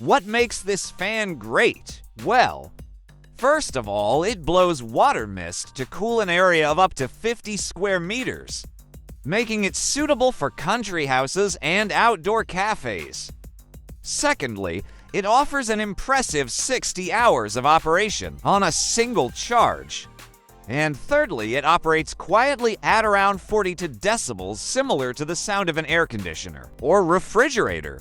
What makes this fan great? Well, first of all, it blows water mist to cool an area of up to 50 square meters, making it suitable for country houses and outdoor cafes. Secondly, it offers an impressive 60 hours of operation on a single charge. And thirdly, it operates quietly at around 42 decibels, similar to the sound of an air conditioner or refrigerator.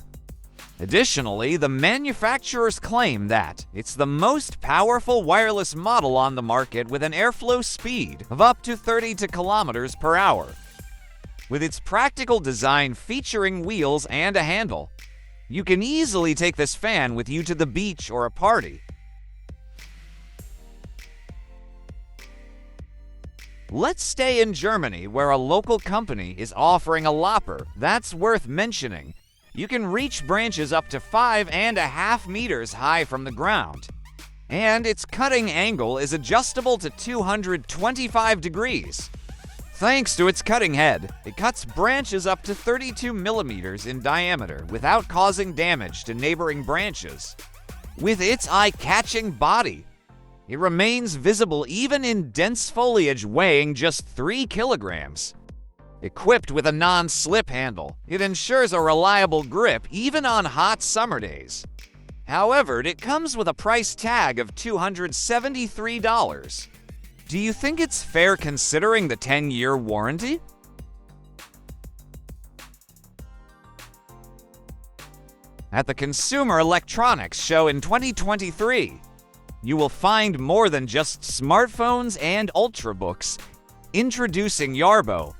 Additionally, the manufacturers claim that it's the most powerful wireless model on the market with an airflow speed of up to 32 kilometers per hour. With its practical design featuring wheels and a handle, you can easily take this fan with you to the beach or a party. Let's stay in Germany, where a local company is offering a lopper that's worth mentioning. You can reach branches up to 5.5 meters high from the ground, and its cutting angle is adjustable to 225 degrees. Thanks to its cutting head, it cuts branches up to 32 millimeters in diameter without causing damage to neighboring branches. With its eye-catching body, it remains visible even in dense foliage weighing just 3 kilograms. Equipped with a non-slip handle, it ensures a reliable grip even on hot summer days. However, it comes with a price tag of $273. Do you think it's fair considering the 10-year warranty? At the Consumer Electronics Show in 2023, you will find more than just smartphones and ultrabooks. Introducing Yarbo,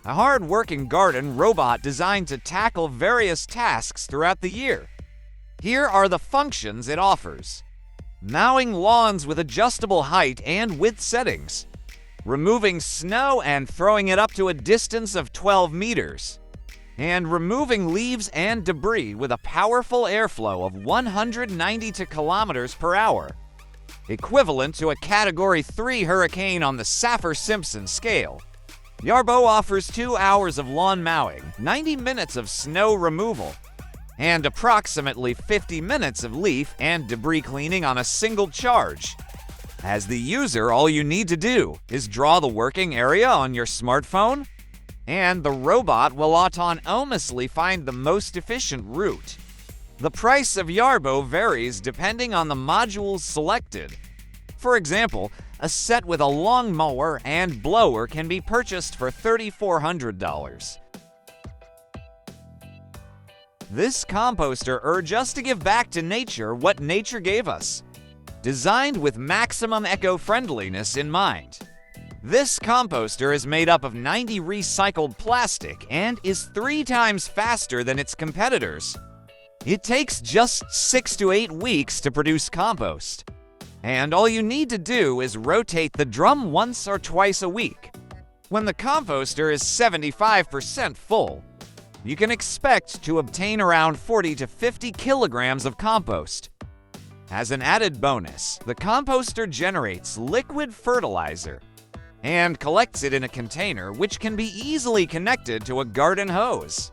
a hard-working garden robot designed to tackle various tasks throughout the year. Here are the functions it offers: mowing lawns with adjustable height and width settings, removing snow and throwing it up to a distance of 12 meters, and removing leaves and debris with a powerful airflow of 192 kilometers per hour, equivalent to a Category 3 hurricane on the Saffir-Simpson scale. Yarbo offers 2 hours of lawn mowing, 90 minutes of snow removal, and approximately 50 minutes of leaf and debris cleaning on a single charge. As the user, all you need to do is draw the working area on your smartphone, and the robot will autonomously find the most efficient route. The price of Yarbo varies depending on the modules selected. For example, a set with a long mower and blower can be purchased for $3,400. This composter urges us to give back to nature what nature gave us, designed with maximum eco-friendliness in mind. This composter is made up of 90 recycled plastic and is 3 times faster than its competitors. It takes just 6 to 8 weeks to produce compost, and all you need to do is rotate the drum once or twice a week. When the composter is 75% full, you can expect to obtain around 40 to 50 kilograms of compost. As an added bonus, the composter generates liquid fertilizer and collects it in a container which can be easily connected to a garden hose.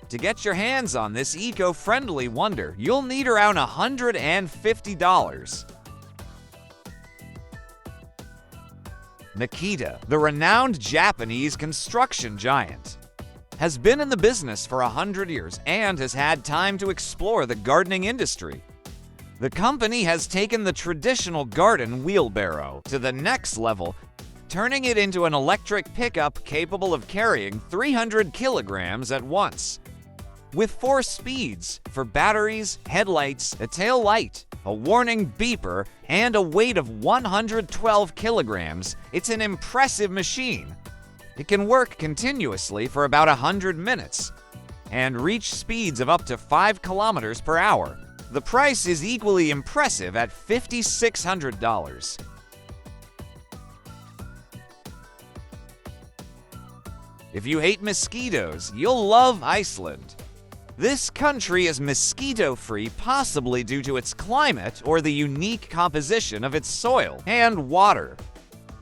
To get your hands on this eco-friendly wonder, you'll need around $150. Makita, the renowned Japanese construction giant, has been in the business for 100 years and has had time to explore the gardening industry. The company has taken the traditional garden wheelbarrow to the next level, turning it into an electric pickup capable of carrying 300 kilograms at once. With 4 speeds for batteries, headlights, a tail light, a warning beeper, and a weight of 112 kilograms, it's an impressive machine. It can work continuously for about 100 minutes and reach speeds of up to 5 kilometers per hour. The price is equally impressive at $5,600. If you hate mosquitoes, you'll love Iceland. This country is mosquito-free, possibly due to its climate or the unique composition of its soil and water.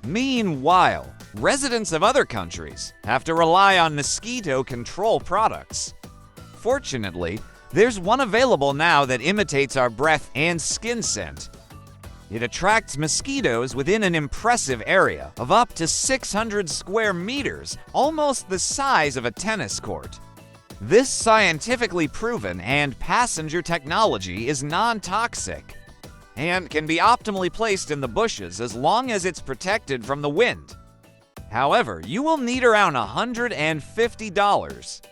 Meanwhile, residents of other countries have to rely on mosquito control products. Fortunately, There's one available now that imitates our breath and skin scent. It attracts mosquitoes within an impressive area of up to 600 square meters, almost the size of a tennis court. This scientifically proven and passenger technology is non-toxic and can be optimally placed in the bushes as long as it's protected from the wind. However, you will need around $150.